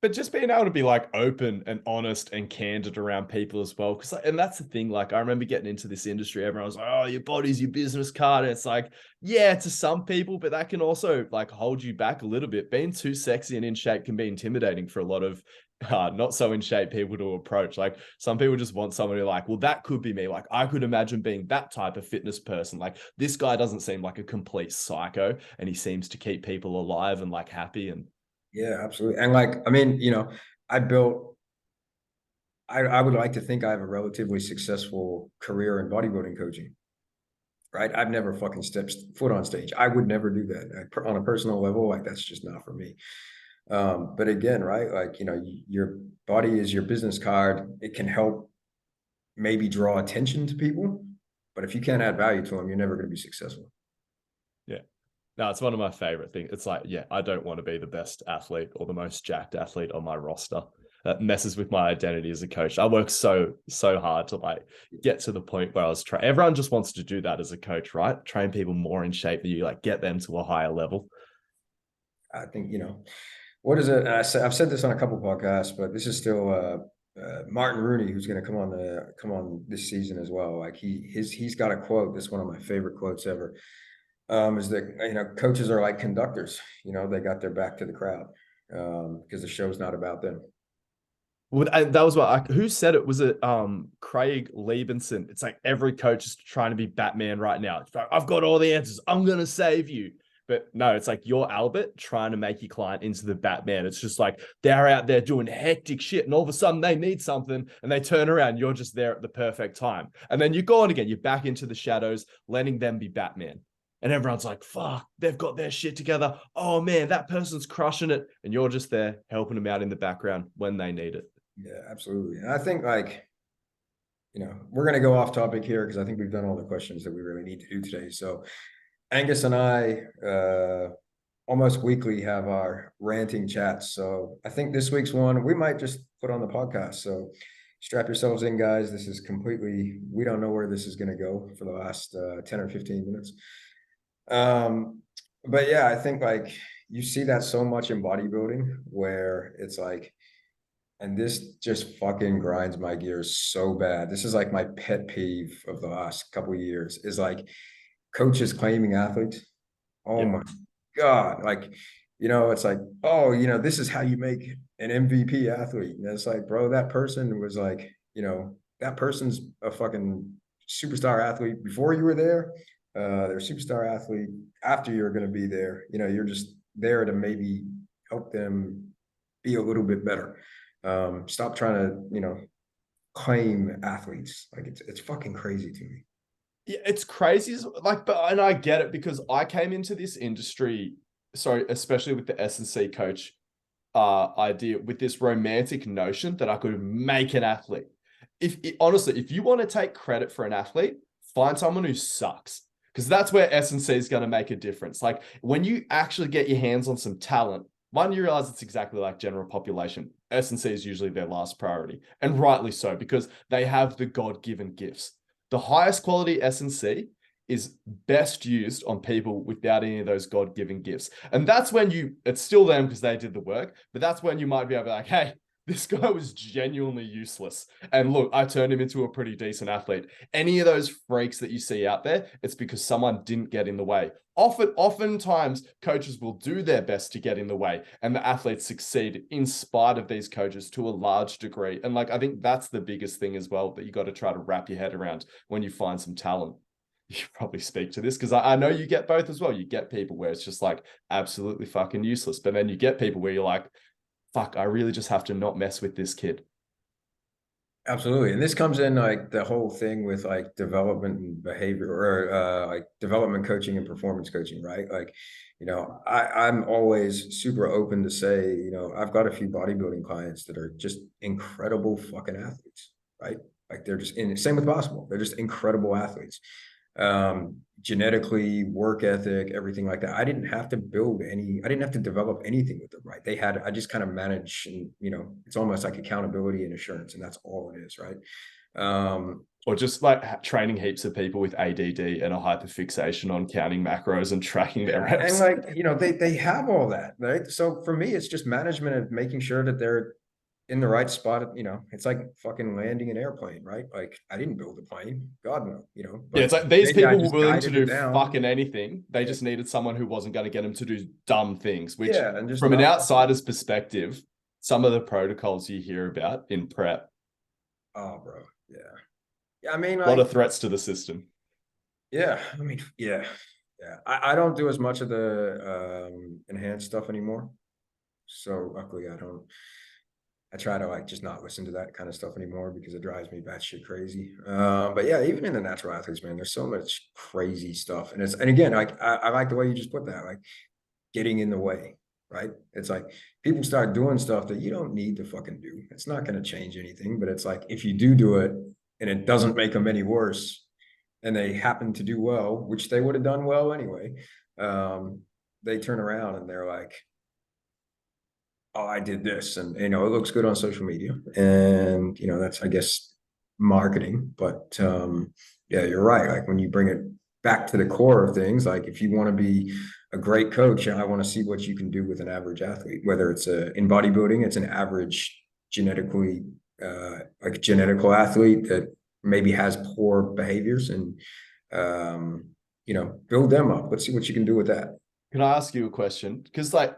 But just being able to be like open and honest and candid around people as well. And that's the thing. Like, I remember getting into this industry, everyone was like, oh, your body's your business card. And it's like, yeah, to some people, but that can also like hold you back a little bit. Being too sexy and in shape can be intimidating for a lot of not so in shape people to approach. Like, some people just want somebody like, well, that could be me. Like, I could imagine being that type of fitness person. Like, this guy doesn't seem like a complete psycho, and he seems to keep people alive and like happy. And Yeah, absolutely. And like, I mean, I built, I would like to think I have a relatively successful career in bodybuilding coaching, right? I've never fucking stepped foot on stage. I would never do that on a personal level. Like, that's just not for me. But again, right? Like, your body is your business card. It can help maybe draw attention to people, but if you can't add value to them, you're never going to be successful. yeah. No, it's one of my favorite things. It's like, yeah, I don't want to be the best athlete or the most jacked athlete on my roster. That messes with my identity as a coach. I work so hard to like get to the point where I was trying. Everyone just wants to do that as a coach, right? Train people more in shape than you, like get them to a higher level. I think, what is it? I've said this on a couple podcasts, but this is still Martin Rooney, who's going to come on this season as well. Like, he's got a quote. This is one of my favorite quotes ever. Is that, coaches are like conductors. They got their back to the crowd, because the show's not about them. Well, that was what who said it? Was it Craig Liebenson? It's like every coach is trying to be Batman right now. It's like, I've got all the answers. I'm gonna save you. But no, it's like you're Albert trying to make your client into the Batman. It's just like they're out there doing hectic shit, and all of a sudden they need something, and they turn around. You're just there at the perfect time, and then you're gone again. You're back into the shadows, letting them be Batman. And everyone's like, "Fuck, they've got their shit together. Oh man, that person's crushing it," and you're just there helping them out in the background when they need it. Yeah, absolutely. And I think like, we're going to go off topic here because I think we've done all the questions that we really need to do today. So Angus and I almost weekly have our ranting chats. So I think this week's one we might just put on the podcast. So strap yourselves in, guys. This is completely, we don't know where this is going to go for the last 10 or 15 minutes. But yeah, I think like you see that so much in bodybuilding where it's like, and this just fucking grinds my gears so bad. This is like my pet peeve of the last couple of years is like coaches claiming athletes. Oh my God. Like, it's like, oh, this is how you make an MVP athlete. And it's like, bro, that person was like, that person's a fucking superstar athlete before you were there. They're a superstar athlete after you're going to be there. You're just there to maybe help them be a little bit better. Stop trying to, claim athletes. Like it's fucking crazy to me. Yeah, it's crazy. Like, but and I get it because I came into this industry, sorry, especially with the S&C coach idea, with this romantic notion that I could make an athlete. Honestly, if you want to take credit for an athlete, find someone who sucks. Because that's where S&C is going to make a difference. Like when you actually get your hands on some talent, one, you realize it's exactly like general population. S&C is usually their last priority, and rightly so, because they have the God-given gifts. The highest quality S&C is best used on people without any of those God-given gifts. And that's when it's still them because they did the work, but that's when you might be able to be like, hey, this guy was genuinely useless. And look, I turned him into a pretty decent athlete. Any of those freaks that you see out there, it's because someone didn't get in the way. Oftentimes, coaches will do their best to get in the way, and the athletes succeed in spite of these coaches to a large degree. And like, I think that's the biggest thing as well that you got to try to wrap your head around when you find some talent. You probably speak to this because I know you get both as well. You get people where it's just like absolutely fucking useless, but then you get people where you're like, fuck, I really just have to not mess with this kid. Absolutely. And this comes in like the whole thing with like development and behavior or like development coaching and performance coaching, right? Like, I'm always super open to say, I've got a few bodybuilding clients that are just incredible fucking athletes, right? Like they're just same with basketball. They're just incredible athletes. Genetically, work ethic, everything like that. I didn't have to develop anything with them, right? I just kind of manage and, it's almost like accountability and assurance, and that's all it is, right? Or just like training heaps of people with ADD and a hyperfixation on counting macros and tracking their reps. And like, they have all that, right? So for me, it's just management of making sure that they're in the right spot. It's like fucking landing an airplane, right? Like I didn't build a plane, God no, Yeah, it's like these people were willing to do down. fucking anything. They just needed someone who wasn't going to get them to do dumb things, which and just from an outsider's perspective, some of the protocols you hear about in prep. Oh, bro. Yeah. Yeah. I mean, a lot of threats to the system. Yeah. I mean, yeah. Yeah. I don't do as much of the enhanced stuff anymore. So luckily I try to like just not listen to that kind of stuff anymore because it drives me batshit crazy. But yeah, even in the natural athletes, man, there's so much crazy stuff. And again, like I like the way you just put that, like getting in the way, right? It's like people start doing stuff that you don't need to fucking do. It's not going to change anything, but it's like if you do it and it doesn't make them any worse and they happen to do well, which they would have done well anyway, they turn around and they're like, oh, I did this, and it looks good on social media, and that's, I guess, marketing. But yeah, you're right. Like when you bring it back to the core of things, like if you want to be a great coach, I want to see what you can do with an average athlete, whether it's in bodybuilding, it's an average genetical athlete that maybe has poor behaviors, and build them up. Let's see what you can do with that. Can I ask you a question? Because like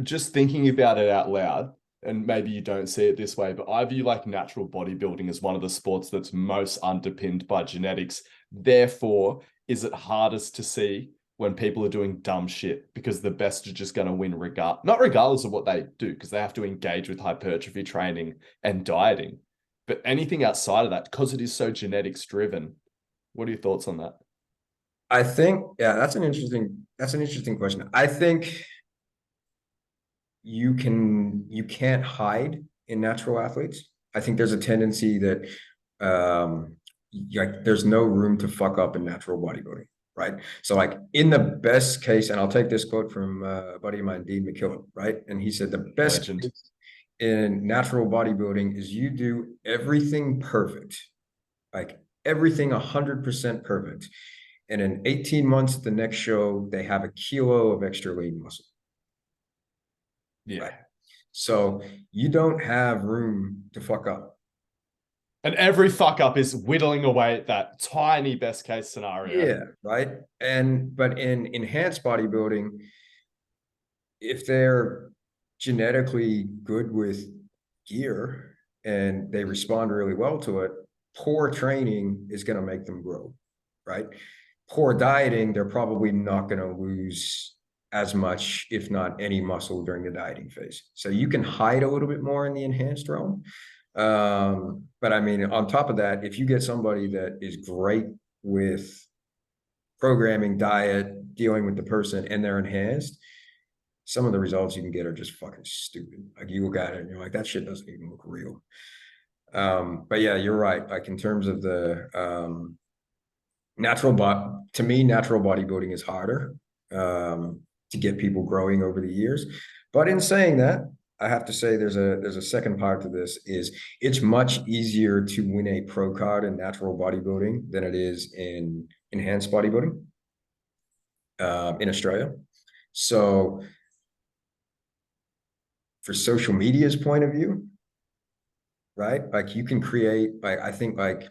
just thinking about it out loud, and maybe you don't see it this way, but I view like natural bodybuilding as one of the sports that's most underpinned by genetics. Therefore, is it hardest to see when people are doing dumb shit, because the best are just going to win not regardless of what they do, because they have to engage with hypertrophy training and dieting. But anything outside of that, because it is so genetics driven, what are your thoughts on that? I think, yeah, that's an interesting question. I think you can't hide in natural athletes. I think there's a tendency that like there's no room to fuck up in natural bodybuilding, right? So like in the best case, and I'll take this quote from a buddy of mine, Dean McKillop, right? And he said the best Legend. case in natural bodybuilding is you do everything perfect, like everything 100% perfect. And in 18 months at the next show, they have a kilo of extra lean muscle. Yeah. Right. So you don't have room to fuck up. And every fuck up is whittling away at that tiny best case scenario. Yeah, right. But in enhanced bodybuilding, if they're genetically good with gear and they respond really well to it, poor training is going to make them grow, right? Poor dieting, they're probably not going to lose as much, if not any muscle during the dieting phase. So you can hide a little bit more in the enhanced realm. But I mean, on top of that, if you get somebody that is great with programming, diet, dealing with the person, and they're enhanced, some of the results you can get are just fucking stupid. Like you look at it and you're like, that shit doesn't even look real. But yeah, you're right. Like in terms of the natural bodybuilding is harder to get people growing over the years. But in saying that, I have to say there's a second part to this is it's much easier to win a pro card in natural bodybuilding than it is in enhanced bodybuilding in Australia. So for social media's point of view, right? Like you can create, like I think like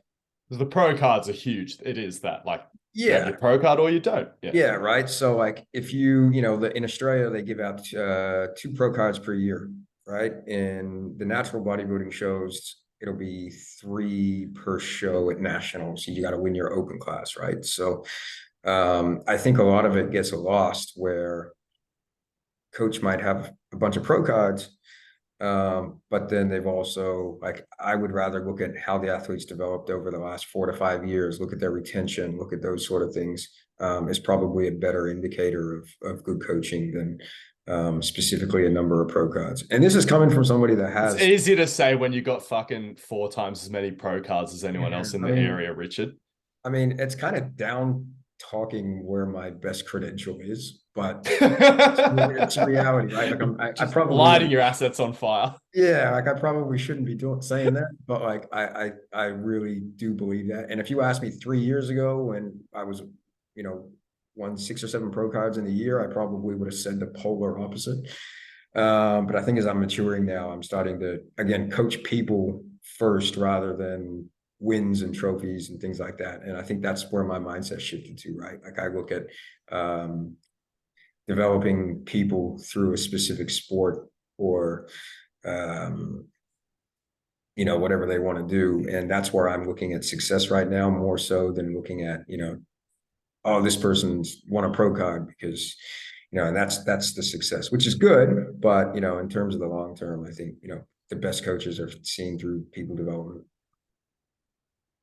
the pro cards are huge. It is that like you have yeah, your pro card or you don't. Yeah. yeah, right. So like if in Australia they give out 2 pro cards per year, right? In the natural bodybuilding shows, it'll be 3 per show at nationals. So you got to win your open class, right? So I think a lot of it gets lost where coach might have a bunch of pro cards, but then they've also, like, I would rather look at how the athletes developed over the last 4 to 5 years, look at their retention, look at those sort of things, is probably a better indicator of good coaching than specifically a number of pro cards. And this is coming from somebody that has. It's easy to say when you got fucking 4 times as many pro cards as anyone else in the area, Richard. I mean, it's kind of down talking where my best credential is, but it's a reality, right? Like I probably lighting your assets on fire. Yeah, like I probably shouldn't be saying that, but like I really do believe that. And if you asked me 3 years ago when I was, won 6 or 7 pro cards in a year, I probably would have said the polar opposite. But I think as I'm maturing now, I'm starting to again coach people first rather than wins and trophies and things like that. And I think that's where my mindset shifted to, right? Like I look at developing people through a specific sport or whatever they want to do. And that's where I'm looking at success right now, more so than looking at, oh, this person's won a pro card because, and that's the success, which is good. But, in terms of the long term, I think, the best coaches are seen through people development.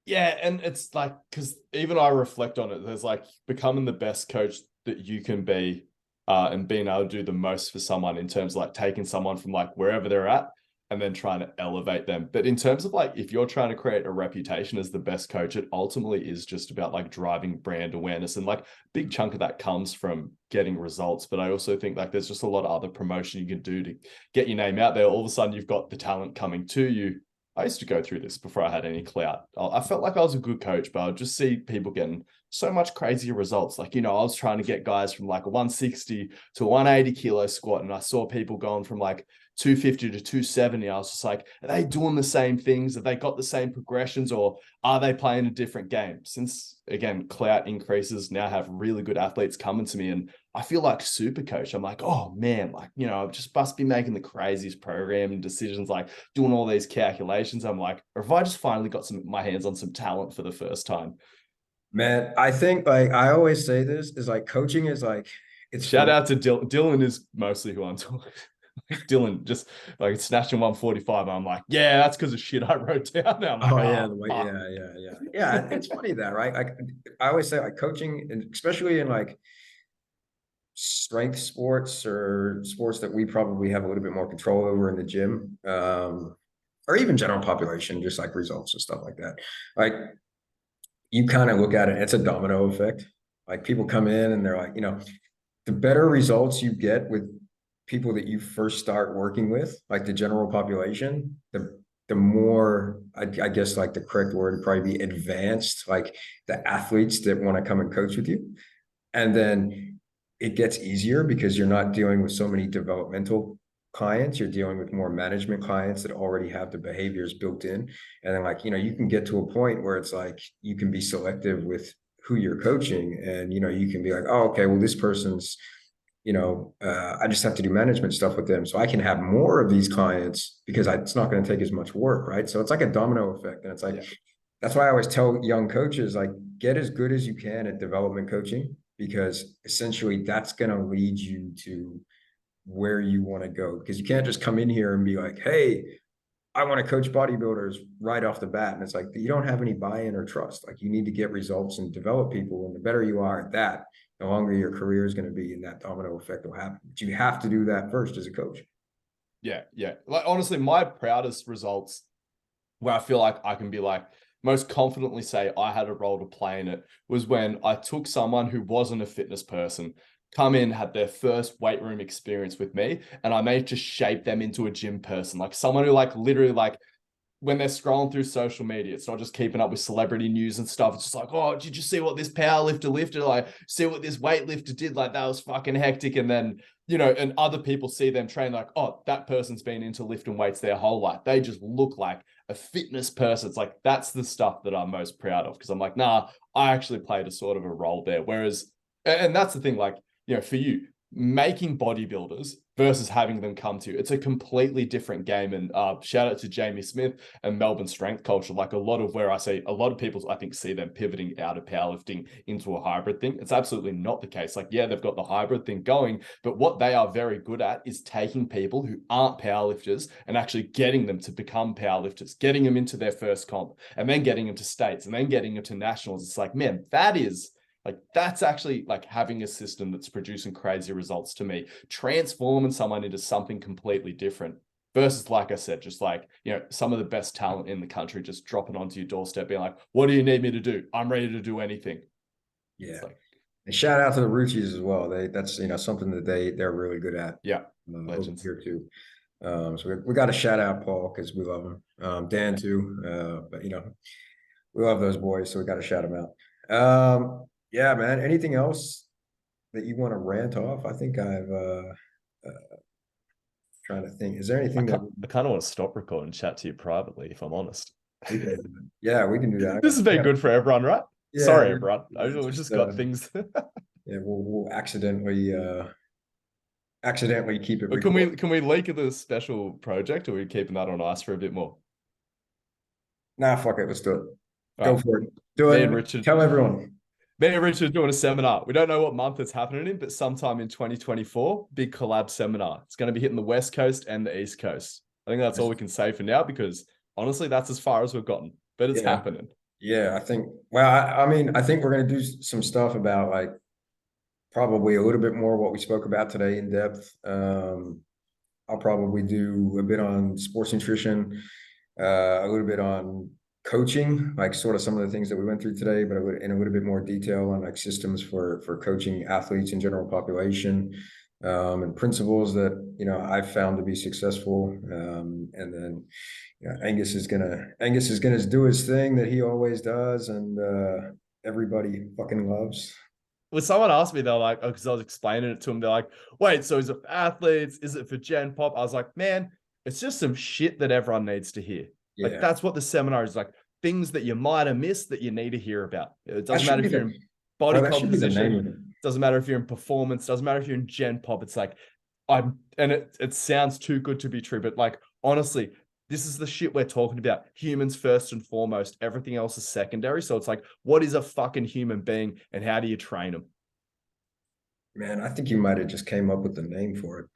Yeah, and it's like, because even I reflect on it, there's like becoming the best coach that you can be and being able to do the most for someone in terms of like taking someone from like wherever they're at and then trying to elevate them. But in terms of like, if you're trying to create a reputation as the best coach, it ultimately is just about like driving brand awareness. And like big chunk of that comes from getting results. But I also think like there's just a lot of other promotion you can do to get your name out there. All of a sudden you've got the talent coming to you. I used to go through this before I had any clout. I felt like I was a good coach, but I'd just see people getting so much crazier results. Like, I was trying to get guys from like a 160 to 180 kilo squat. And I saw people going from like 250 to 270. I was just like, are they doing the same things? Have they got the same progressions or are they playing a different game? Since again, clout increases, now have really good athletes coming to me and I feel like super coach. I'm like, oh man, like, I just must be making the craziest programming decisions, like doing all these calculations. I'm like, or if I just finally got my hands on some talent for the first time. Man, I think like I always say this is like coaching is like it's Shout for out to Dylan. Dylan is mostly who I'm talking. Dylan just like snatching 145. I'm like, yeah, that's because of shit I wrote down. And I'm like, oh yeah, oh, the way fuck. yeah. It's funny that right. Like I always say like coaching, and especially in like strength sports or sports that we probably have a little bit more control over in the gym, or even general population, just like results and stuff like that. Like you kind of look at it, it's a domino effect. Like people come in and they're like, the better results you get with people that you first start working with, like the general population, the more I guess like the correct word would probably be advanced, like the athletes that want to come and coach with you. And then it gets easier because you're not dealing with so many developmental clients. You're dealing with more management clients that already have the behaviors built in. And then like, you can get to a point where it's like you can be selective with who you're coaching, and you can be like, oh, okay, well, this person's I just have to do management stuff with them, so I can have more of these clients because it's not going to take as much work, right? So it's like a domino effect, and it's like that's why I always tell young coaches, like, get as good as you can at development coaching, because essentially that's going to lead you to where you want to go, because you can't just come in here and be like, hey, I want to coach bodybuilders right off the bat. And it's like, you don't have any buy-in or trust. Like you need to get results and develop people. And the better you are at that, the longer your career is going to be, and that domino effect will happen. But you have to do that first as a coach. Yeah, yeah. Like honestly, my proudest results where I feel like I can be like most confidently say I had a role to play in it was when I took someone who wasn't a fitness person, come in, had their first weight room experience with me, and I managed to shape them into a gym person, like someone who like literally like when they're scrolling through social media, it's not just keeping up with celebrity news and stuff. It's just like, oh, did you see what this power lifter lifted? Like, see what this weightlifter did? Like, that was fucking hectic. And then, and other people see them train like, oh, that person's been into lifting weights their whole life. They just look like a fitness person. It's like, that's the stuff that I'm most proud of, because I'm like, nah, I actually played a sort of a role there. Whereas, and that's the thing, like, for you, making bodybuilders versus having them come to you, it's a completely different game. And shout out to Jamie Smith and Melbourne strength culture. Like a lot of where I see a lot of people, I think, see them pivoting out of powerlifting into a hybrid thing. It's absolutely not the case. Like, yeah, they've got the hybrid thing going, but what they are very good at is taking people who aren't powerlifters and actually getting them to become powerlifters, getting them into their first comp, and then getting them to states, and then getting them to nationals. It's like, man, that's actually like having a system that's producing crazy results to me, transforming someone into something completely different versus, like I said, just like, some of the best talent in the country just dropping onto your doorstep, being like, what do you need me to do? I'm ready to do anything. Yeah. And shout out to the Ruchis as well. That's something that they're really good at. Yeah. Over Legends. here too. So we got to shout out Paul because we love him. Dan too. But we love those boys, so we got to shout them out. Yeah, man. Anything else that you want to rant off? I think I've trying to think. Is there anything that I kind of want to stop recording and chat to you privately, if I'm honest. we can, yeah, we can do that. This has been good for everyone, right? Yeah, Sorry, everyone. We just got things. Yeah, we'll accidentally keep it But recorded. can we leak the special project, or are we keeping that on ice for a bit more? Nah, fuck it. Let's do it. All Go right. for it. Do Me it. and Richard. Tell everyone. Me and Richard are doing a seminar. We don't know what month it's happening in, but sometime in 2024, big collab seminar. It's going to be hitting the West Coast and the East Coast. I think that's all we can say for now, because honestly, that's as far as we've gotten, but it's happening. Yeah, I think, well, I mean, I think we're going to do some stuff about like probably a little bit more what we spoke about today in depth. I'll probably do a bit on sports nutrition, a little bit on coaching, like sort of some of the things that we went through today, but in a little bit more detail on like systems for coaching athletes in general population, and principles that I've found to be successful. And then Angus is gonna do his thing that he always does, and everybody fucking loves. When someone asked me, they're like, oh, because I was explaining it to them, they're like, wait, so is it for athletes? Is it for Gen Pop? I was like, man, it's just some shit that everyone needs to hear. Like, Yeah, that's what the seminar is like. Things that you might have missed that you need to hear about. It that doesn't should matter be if you're the in body that should be the name composition, of it. doesn't matter if you're in performance, doesn't matter if you're in Gen Pop. It's like, and it sounds too good to be true, but like, honestly, this is the shit we're talking about. Humans first and foremost, everything else is secondary. So it's like, what is a fucking human being and how do you train them? Man, I think you might have just came up with the name for it.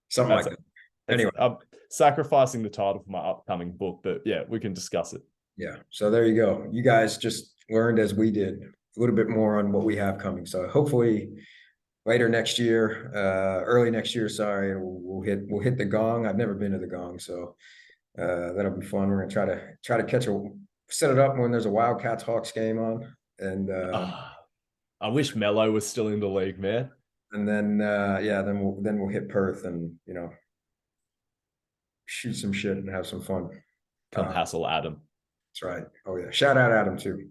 Something That's like that. Anyway. I'm sacrificing the title for my upcoming book, but yeah, we can discuss it. Yeah. So there you go. You guys just learned as we did a little bit more on what we have coming. So hopefully later next year, early next year, sorry, we'll hit the gong. I've never been to the gong, so that'll be fun. We're gonna try to set it up when there's a Wildcats Hawks game on. And I wish Melo was still in the league, man. And then yeah, then we'll hit Perth and shoot some shit and have some fun. Come hassle Adam. That's right. Oh yeah. Shout out Adam too.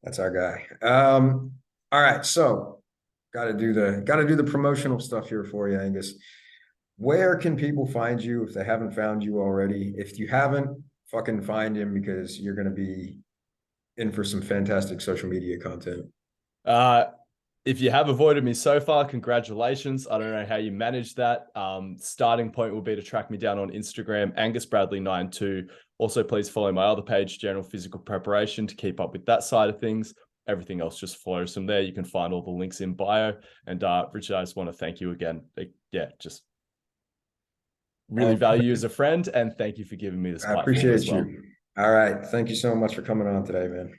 That's our guy. All right. So gotta do the promotional stuff here for you, Angus. Where can people find you if they haven't found you already? If you haven't, fucking find him because you're gonna be in for some fantastic social media content. If you have avoided me so far, congratulations. I don't know how you managed that. Starting point will be to track me down on Instagram, Angus Bradley 92. Also, please follow my other page, General Physical Preparation, to keep up with that side of things. Everything else just flows from there. You can find all the links in bio. And Richard, I just want to thank you again. Yeah, just really value you as a friend, and thank you for giving me this platform. I appreciate you. All right. Thank you so much for coming on today, man.